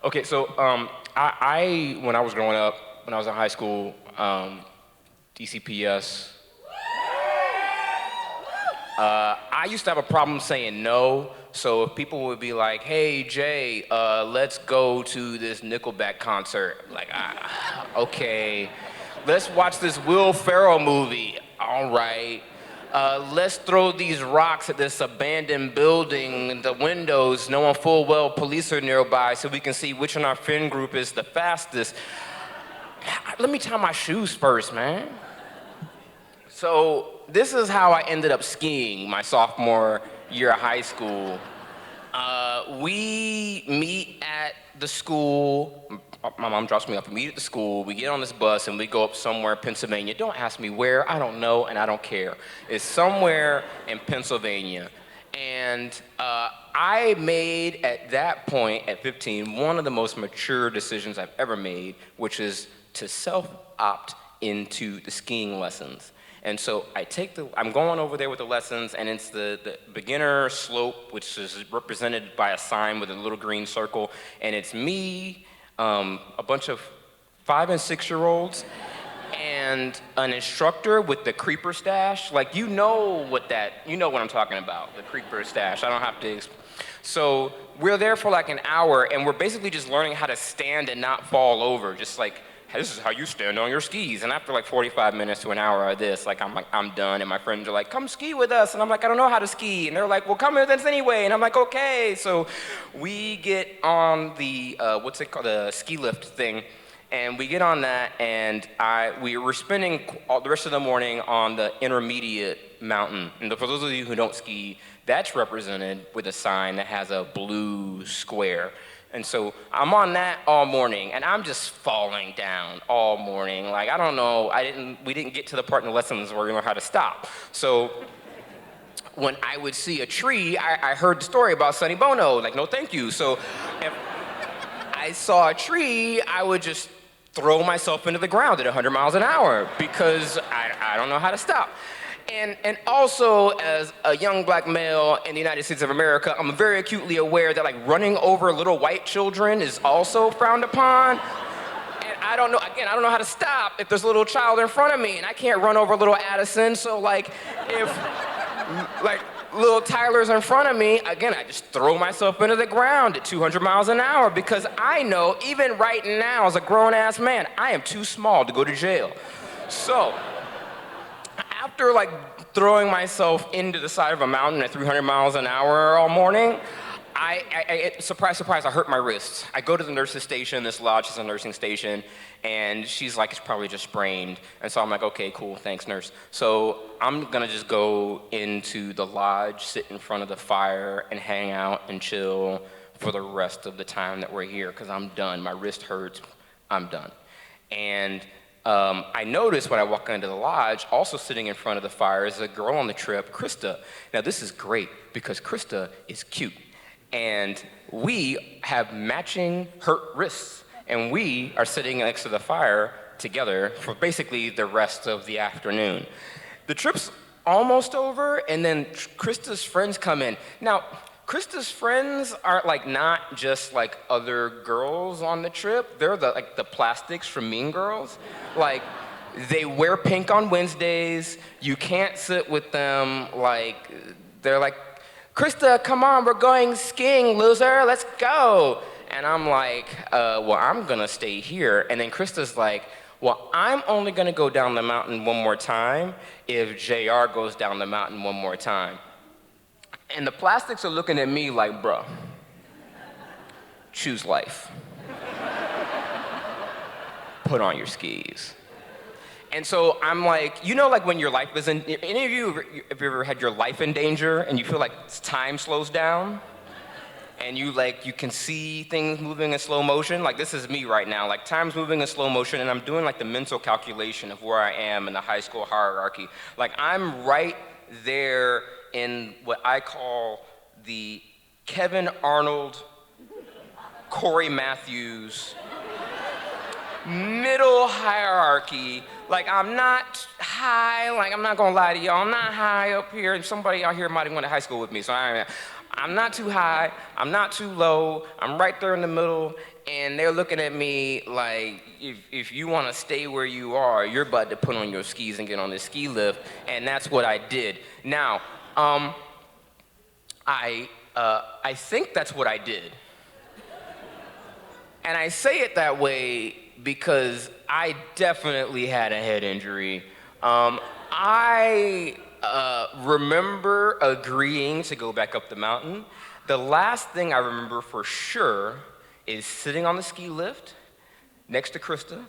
Okay, so when I was growing up, when I was in high school, DCPS, I used to have a problem saying no. So if people would be like, "Hey Jay, let's go to this Nickelback concert," I'm like, okay, let's watch this Will Ferrell movie. All right. Let's throw these rocks at this abandoned building in the windows, knowing full well police are nearby, so we can see which in our friend group is the fastest. Let me tie my shoes first, man. So this is how I ended up skiing my sophomore year of high school. We meet at the school. My mom drops me off. We meet at the school. We get on this bus and we go up somewhere in Pennsylvania. Don't ask me where. I don't know and I don't care. It's somewhere in Pennsylvania. And I made at that point, at 15, one of the most mature decisions I've ever made, which is to self-opt into the skiing lessons. And so I'm going over there with the lessons, and it's the beginner slope, which is represented by a sign with a little green circle, and it's me, a bunch of 5 and 6-year-olds, and an instructor with the creeper stash. Like, you know what I'm talking about, the creeper stash. I don't have to. So we're there for like an hour, and we're basically just learning how to stand and not fall over, just like, this is how you stand on your skis. And after like 45 minutes to an hour of this, I'm done. And my friends are like, come ski with us. And I'm like, I don't know how to ski. And they're like, well, come with us anyway. And I'm like, okay. So we get on the, the ski lift thing. And we get on that, and we were spending all the rest of the morning on the intermediate mountain. And for those of you who don't ski, that's represented with a sign that has a blue square. And so I'm on that all morning, and I'm just falling down all morning. Like, I don't know, we didn't get to the part in the lessons where we learn how to stop. So when I would see a tree, I heard the story about Sonny Bono, like, no thank you. So if I saw a tree, I would just throw myself into the ground at 100 miles an hour because I don't know how to stop. And also, as a young black male in the United States of America, I'm very acutely aware that like running over little white children is also frowned upon. And I don't know how to stop if there's a little child in front of me, and I can't run over little Addison. So like, if like little Tyler's in front of me, again, I just throw myself into the ground at 200 miles an hour because I know, even right now, as a grown-ass man, I am too small to go to jail. So after like throwing myself into the side of a mountain at 300 miles an hour all morning, surprise, surprise, I hurt my wrist. I go to the nurse's station, this lodge is a nursing station, and she's like, it's probably just sprained. And so I'm like, okay, cool, thanks, nurse. So I'm gonna just go into the lodge, sit in front of the fire, and hang out and chill for the rest of the time that we're here, because I'm done. My wrist hurts, I'm done. And I noticed when I walk into the lodge, also sitting in front of the fire is a girl on the trip, Krista. Now this is great because Krista is cute. And we have matching hurt wrists. And we are sitting next to the fire together for basically the rest of the afternoon. The trip's almost over, and then Krista's friends come in. Now, Krista's friends are like not just like other girls on the trip. They're the plastics from Mean Girls. Like, they wear pink on Wednesdays. You can't sit with them. Like, they're like, Krista, come on, we're going skiing, loser. Let's go. And I'm like, well, I'm gonna stay here. And then Krista's like, well, I'm only gonna go down the mountain one more time if JR goes down the mountain one more time. And the plastics are looking at me like, bro, choose life. Put on your skis. And so I'm like, you know, like when your life is in, any of you, have you ever had your life in danger and you feel like time slows down? And you can see things moving in slow motion? Like, this is me right now, like time's moving in slow motion, and I'm doing like the mental calculation of where I am in the high school hierarchy. Like, I'm right there in what I call the Kevin Arnold, Corey Matthews, middle hierarchy. Like, I'm not high, like I'm not gonna lie to y'all, I'm not high up here. Somebody out here might have went to high school with me, so I'm not too high, I'm not too low, I'm right there in the middle, and they're looking at me like, if you want to stay where you are, you're about to put on your skis and get on this ski lift, and that's what I did. Now, I think that's what I did. And I say it that way because I definitely had a head injury. I remember agreeing to go back up the mountain. The last thing I remember for sure is sitting on the ski lift next to Krista.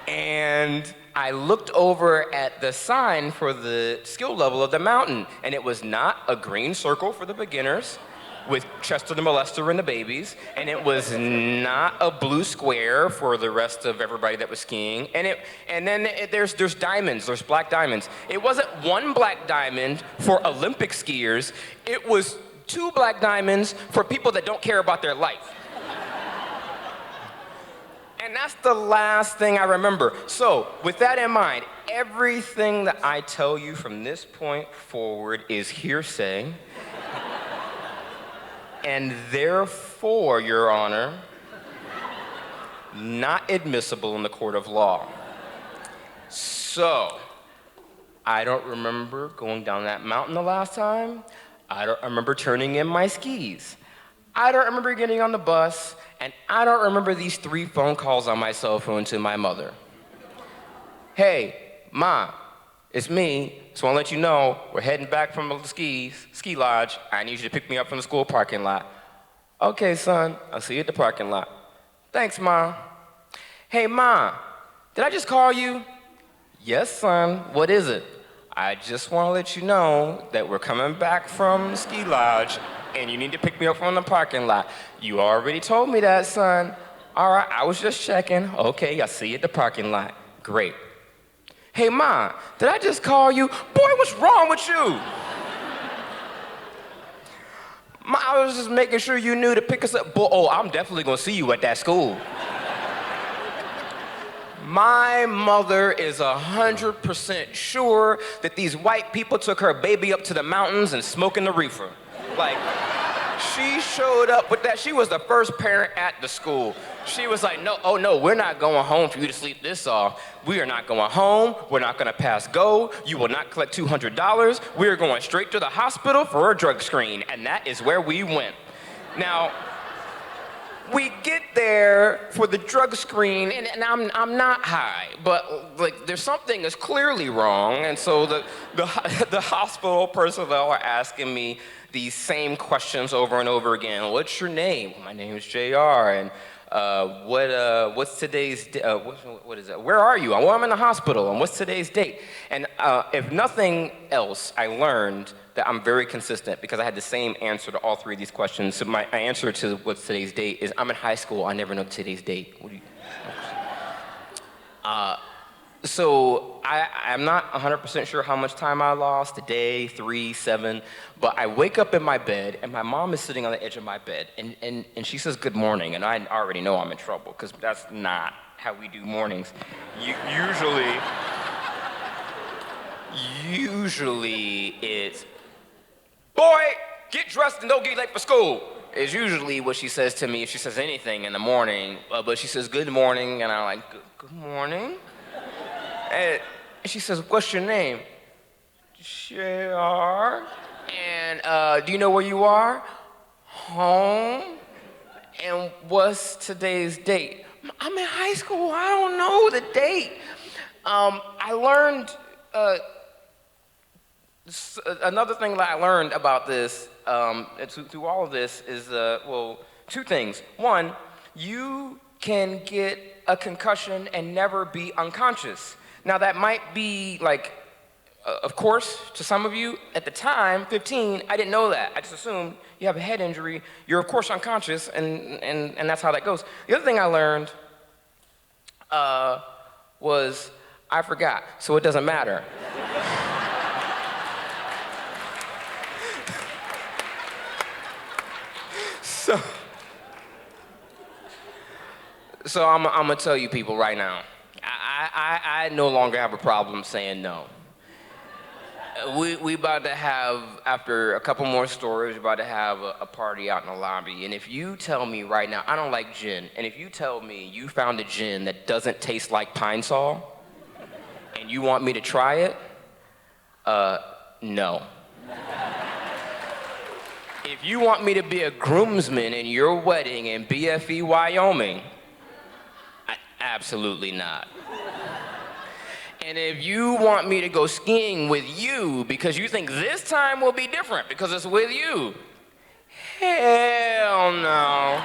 And I looked over at the sign for the skill level of the mountain, and it was not a green circle for the beginners with Chester the Molester and the babies, and it was not a blue square for the rest of everybody that was skiing, and then there's diamonds, there's black diamonds. It wasn't one black diamond for Olympic skiers, it was 2 black diamonds for people that don't care about their life. And that's the last thing I remember. So, with that in mind, everything that I tell you from this point forward is hearsay. And therefore, Your Honor, not admissible in the court of law. So, I don't remember going down that mountain the last time. I don't remember turning in my skis. I don't remember getting on the bus, and I don't remember these 3 phone calls on my cell phone to my mother. Hey, Ma, it's me. Just want to let you know we're heading back from the ski lodge. I need you to pick me up from the school parking lot. Okay, son, I'll see you at the parking lot. Thanks, Ma. Hey, Ma, did I just call you? Yes, son, what is it? I just want to let you know that we're coming back from the ski lodge and you need to pick me up from the parking lot. You already told me that, son. All right, I was just checking. Okay, I'll see you at the parking lot. Great. Hey, Ma, did I just call you? Boy, what's wrong with you? Ma, I was just making sure you knew to pick us up. Boy, oh, I'm definitely gonna see you at that school. My mother is 100% sure that these white people took her baby up to the mountains and smoking the reefer. Like, she showed up with that. She was the first parent at the school. She was like, no, oh no, we're not going home for you to sleep this off. We are not going home. We're not gonna pass go. You will not collect $200. We're going straight to the hospital for a drug screen. And that is where we went. Now, we get there for the drug screen, and I'm not high, but like there's something that's clearly wrong, and so the hospital personnel are asking me these same questions over and over again. What's your name? My name is JR, and what's today's what is that? Where are you? Well, I'm in the hospital, and what's today's date? And if nothing else, I learned that I'm very consistent because I had the same answer to all 3 of these questions. So my answer to what's today's date is I'm in high school, I never know today's date. What do you? So I'm not 100% sure how much time I lost, a day, 3, 7, but I wake up in my bed and my mom is sitting on the edge of my bed and she says good morning, and I already know I'm in trouble because that's not how we do mornings. Usually it's, boy, get dressed and don't get late for school, is usually what she says to me if she says anything in the morning. But she says, good morning, and I'm like, good morning? And she says, what's your name? JR. And do you know where you are? Home. And what's today's date? I'm in high school, I don't know the date. I learned, another thing that I learned about this, through all of this is, 2 things. One, you can get a concussion and never be unconscious. Now that might be like, of course, to some of you, at the time, 15, I didn't know that. I just assumed you have a head injury, you're of course unconscious, and that's how that goes. The other thing I learned was I forgot, so it doesn't matter. So I'm gonna tell you people right now, I no longer have a problem saying no. We about to have, after a couple more stories, we're about to have a party out in the lobby. And if you tell me right now, I don't like gin, and if you tell me you found a gin that doesn't taste like Pine Sol, and you want me to try it, no. If you want me to be a groomsman in your wedding in BFE, Wyoming, absolutely not. And if you want me to go skiing with you because you think this time will be different because it's with you, hell no.